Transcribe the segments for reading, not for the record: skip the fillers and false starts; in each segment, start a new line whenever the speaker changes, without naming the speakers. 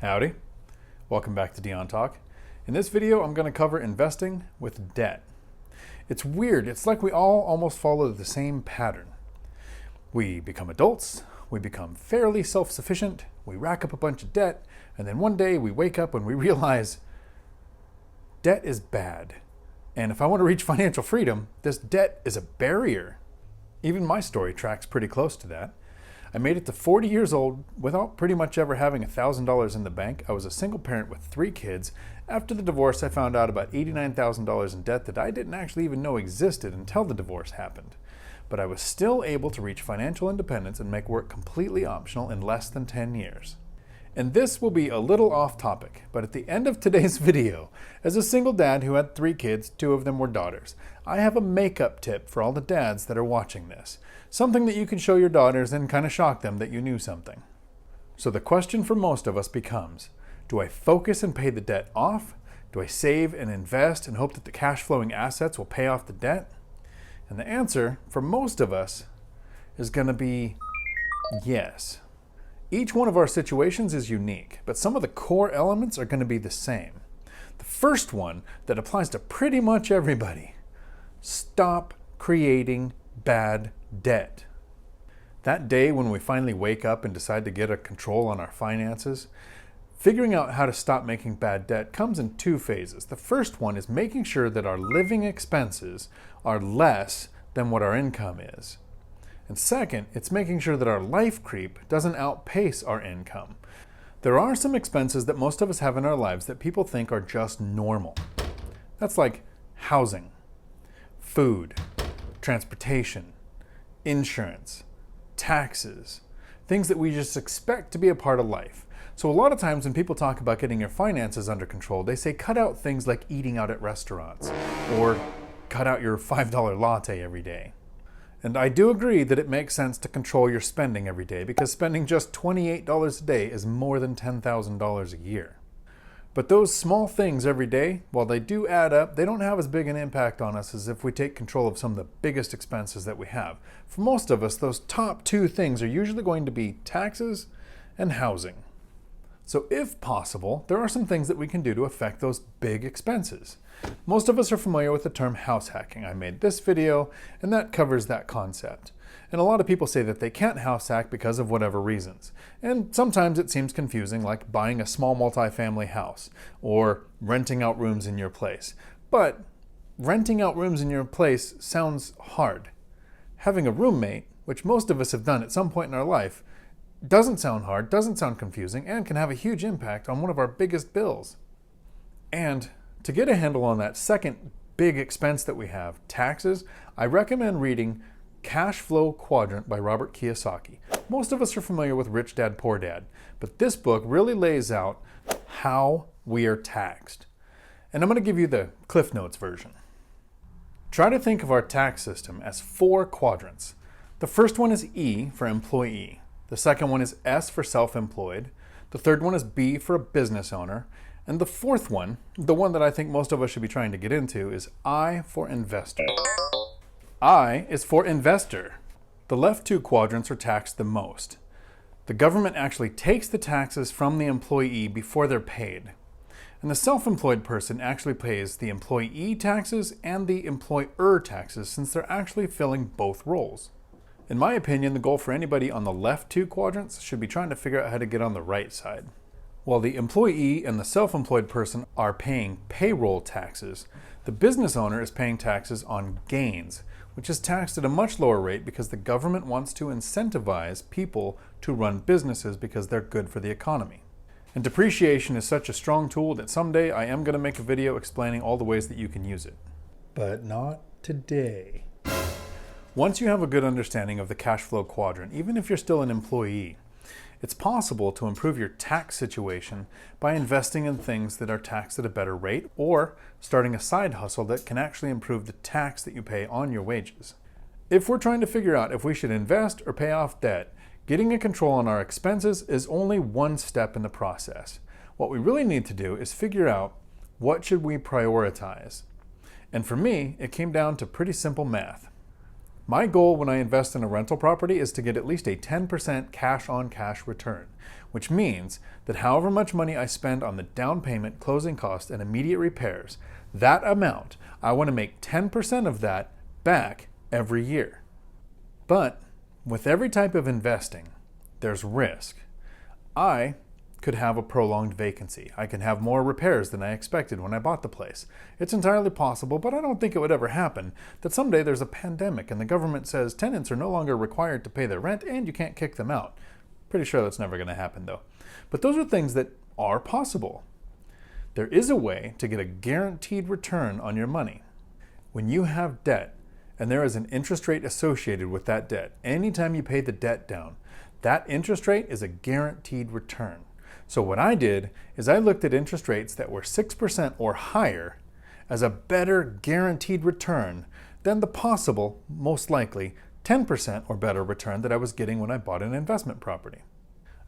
Howdy. Welcome back to Dion Talk. In this video, I'm going to cover investing with debt. It's weird. It's like we all almost follow the same pattern. We become adults, we become fairly self-sufficient, we rack up a bunch of debt, and then one day we wake up and we realize debt is bad. And if I want to reach financial freedom, this debt is a barrier. Even my story tracks pretty close to that. I made it to 40 years old without pretty much ever having $1,000 in the bank. I was a single parent with 3 kids. After the divorce, I found out about $89,000 in debt that I didn't actually even know existed until the divorce happened. But I was still able to reach financial independence and make work completely optional in less than 10 years. And this will be a little off topic, but at the end of today's video, as a single dad who had 3 kids, 2 of them were daughters, I have a makeup tip for all the dads that are watching this. Something that you can show your daughters and kind of shock them that you knew something. So the question for most of us becomes, do I focus and pay the debt off? Do I save and invest and hope that the cash flowing assets will pay off the debt? And the answer for most of us is going to be yes. Each one of our situations is unique, but some of the core elements are going to be the same. The first one that applies to pretty much everybody: stop creating bad debt. That day when we finally wake up and decide to get a control on our finances, figuring out how to stop making bad debt comes in 2 phases. The first one is making sure that our living expenses are less than what our income is. And second, it's making sure that our life creep doesn't outpace our income. There are some expenses that most of us have in our lives that people think are just normal. That's like housing, food, transportation, insurance, taxes, things that we just expect to be a part of life. So a lot of times when people talk about getting your finances under control, they say cut out things like eating out at restaurants or cut out your $5 latte every day. And I do agree that it makes sense to control your spending every day, because spending just $28 a day is more than $10,000 a year. But those small things every day, while they do add up, they don't have as big an impact on us as if we take control of some of the biggest expenses that we have. For most of us, those top 2 things are usually going to be taxes and housing. So if possible, there are some things that we can do to affect those big expenses. Most of us are familiar with the term house hacking. I made this video and that covers that concept. And a lot of people say that they can't house hack because of whatever reasons. And sometimes it seems confusing, like buying a small multifamily house or renting out rooms in your place. But renting out rooms in your place sounds hard. Having a roommate, which most of us have done at some point in our life, doesn't sound hard, doesn't sound confusing, and can have a huge impact on one of our biggest bills. And to get a handle on that second big expense that we have, taxes, I recommend reading Cash Flow Quadrant by Robert Kiyosaki. Most of us are familiar with Rich Dad, Poor Dad, but this book really lays out how we are taxed. And I'm going to give you the Cliff Notes version. Try to think of our tax system as 4 quadrants. The first one is E for employee. The second one is S for self-employed. The third one is B for a business owner. And the fourth one, the one that I think most of us should be trying to get into, is I for investor. I is for investor. The left 2 quadrants are taxed the most. The government actually takes the taxes from the employee before they're paid. And the self-employed person actually pays the employee taxes and the employer taxes, since they're actually filling both roles. In my opinion, the goal for anybody on the left 2 quadrants should be trying to figure out how to get on the right side. While the employee and the self-employed person are paying payroll taxes, the business owner is paying taxes on gains, which is taxed at a much lower rate because the government wants to incentivize people to run businesses because they're good for the economy. And depreciation is such a strong tool that someday I am going to make a video explaining all the ways that you can use it. But not today. Once you have a good understanding of the cash flow quadrant, even if you're still an employee, it's possible to improve your tax situation by investing in things that are taxed at a better rate, or starting a side hustle that can actually improve the tax that you pay on your wages. If we're trying to figure out if we should invest or pay off debt, getting a control on our expenses is only one step in the process. What we really need to do is figure out what should we prioritize. And for me, it came down to pretty simple math. My goal when I invest in a rental property is to get at least a 10% cash on cash return, which means that however much money I spend on the down payment, closing costs, and immediate repairs, that amount, I want to make 10% of that back every year. But with every type of investing, there's risk. I could have a prolonged vacancy. I can have more repairs than I expected when I bought the place. It's entirely possible, but I don't think it would ever happen, that someday there's a pandemic and the government says tenants are no longer required to pay their rent and you can't kick them out. Pretty sure that's never going to happen though. But those are things that are possible. There is a way to get a guaranteed return on your money. When you have debt and there is an interest rate associated with that debt, anytime you pay the debt down, that interest rate is a guaranteed return. So what I did is I looked at interest rates that were 6% or higher as a better guaranteed return than the possible, most likely, 10% or better return that I was getting when I bought an investment property.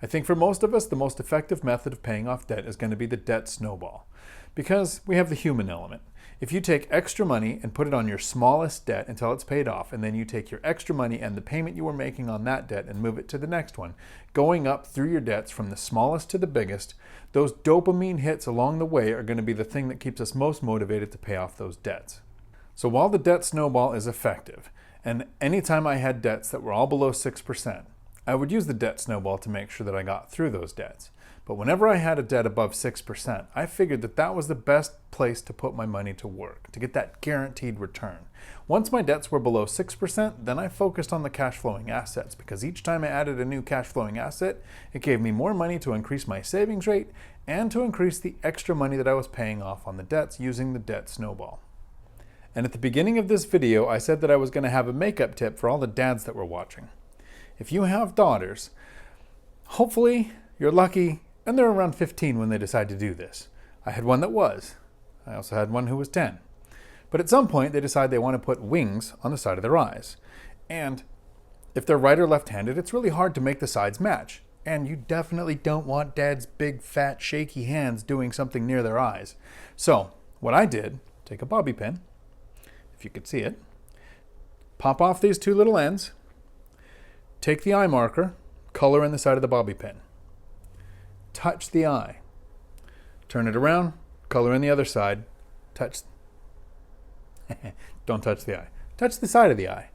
I think for most of us, the most effective method of paying off debt is going to be the debt snowball, because we have the human element. If you take extra money and put it on your smallest debt until it's paid off, and then you take your extra money and the payment you were making on that debt and move it to the next one, going up through your debts from the smallest to the biggest, those dopamine hits along the way are going to be the thing that keeps us most motivated to pay off those debts. So while the debt snowball is effective, and anytime I had debts that were all below 6%, I would use the debt snowball to make sure that I got through those debts. But whenever I had a debt above 6%, I figured that that was the best place to put my money to work, to get that guaranteed return. Once my debts were below 6%, then I focused on the cash flowing assets, because each time I added a new cash flowing asset, it gave me more money to increase my savings rate and to increase the extra money that I was paying off on the debts using the debt snowball. And at the beginning of this video, I said that I was going to have a makeup tip for all the dads that were watching. If you have daughters, hopefully you're lucky and they're around 15 when they decide to do this. I had one that was. I also had one who was 10. But at some point they decide they want to put wings on the side of their eyes. And if they're right or left-handed, it's really hard to make the sides match. And you definitely don't want dad's big, fat, shaky hands doing something near their eyes. So what I did, take a bobby pin, if you could see it, pop off these two little ends, take the eye marker, color in the side of the bobby pin. Touch the eye. Turn it around, color in the other side, touch. Don't touch the eye. Touch the side of the eye.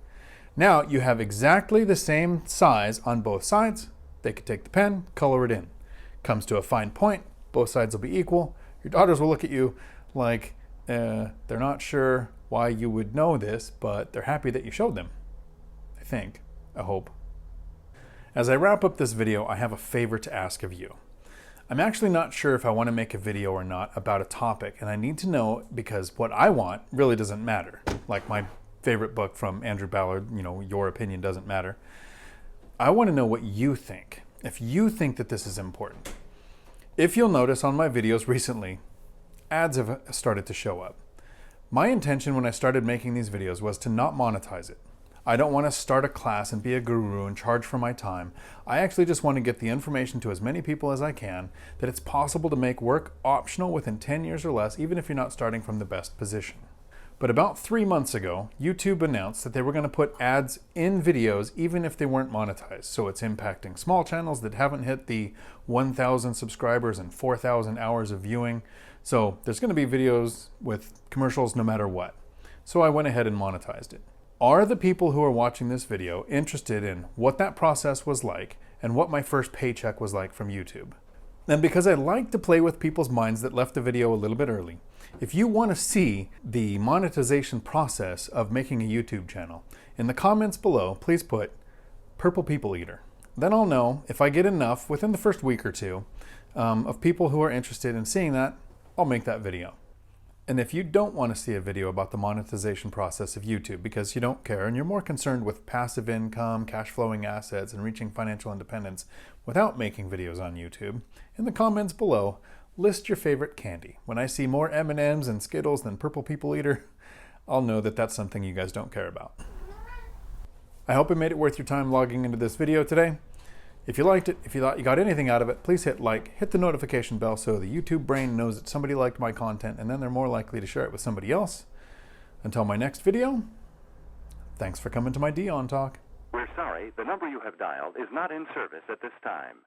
Now you have exactly the same size on both sides. They could take the pen, color it in. Comes to a fine point, both sides will be equal. Your daughters will look at you like they're not sure why you would know this, but they're happy that you showed them. I think. I hope. As I wrap up this video, I have a favor to ask of you. I'm actually not sure if I want to make a video or not about a topic, and I need to know because what I want really doesn't matter. Like my favorite book from Andrew Ballard, your opinion doesn't matter. I want to know what you think, if you think that this is important. If you'll notice on my videos recently, ads have started to show up. My intention when I started making these videos was to not monetize it. I don't want to start a class and be a guru and charge for my time. I actually just want to get the information to as many people as I can that it's possible to make work optional within 10 years or less, even if you're not starting from the best position. But about 3 months ago, YouTube announced that they were going to put ads in videos even if they weren't monetized. So it's impacting small channels that haven't hit the 1,000 subscribers and 4,000 hours of viewing. So there's going to be videos with commercials no matter what. So I went ahead and monetized it. Are the people who are watching this video interested in what that process was like and what my first paycheck was like from YouTube? And because I like to play with people's minds that left the video a little bit early, if you want to see the monetization process of making a YouTube channel, in the comments below, please put Purple People Eater. Then I'll know if I get enough within the first week or two of people who are interested in seeing that, I'll make that video. And if you don't want to see a video about the monetization process of YouTube because you don't care and you're more concerned with passive income, cash flowing assets, and reaching financial independence without making videos on YouTube, in the comments below, list your favorite candy. When I see more M&Ms and Skittles than Purple People Eater, I'll know that that's something you guys don't care about. I hope it made it worth your time logging into this video today. If you liked it, if you thought you got anything out of it, please hit like, hit the notification bell so the YouTube brain knows that somebody liked my content and then they're more likely to share it with somebody else. Until my next video, Thanks for coming to my Dion Talk.
We're sorry, the number you have dialed is not in service at this time.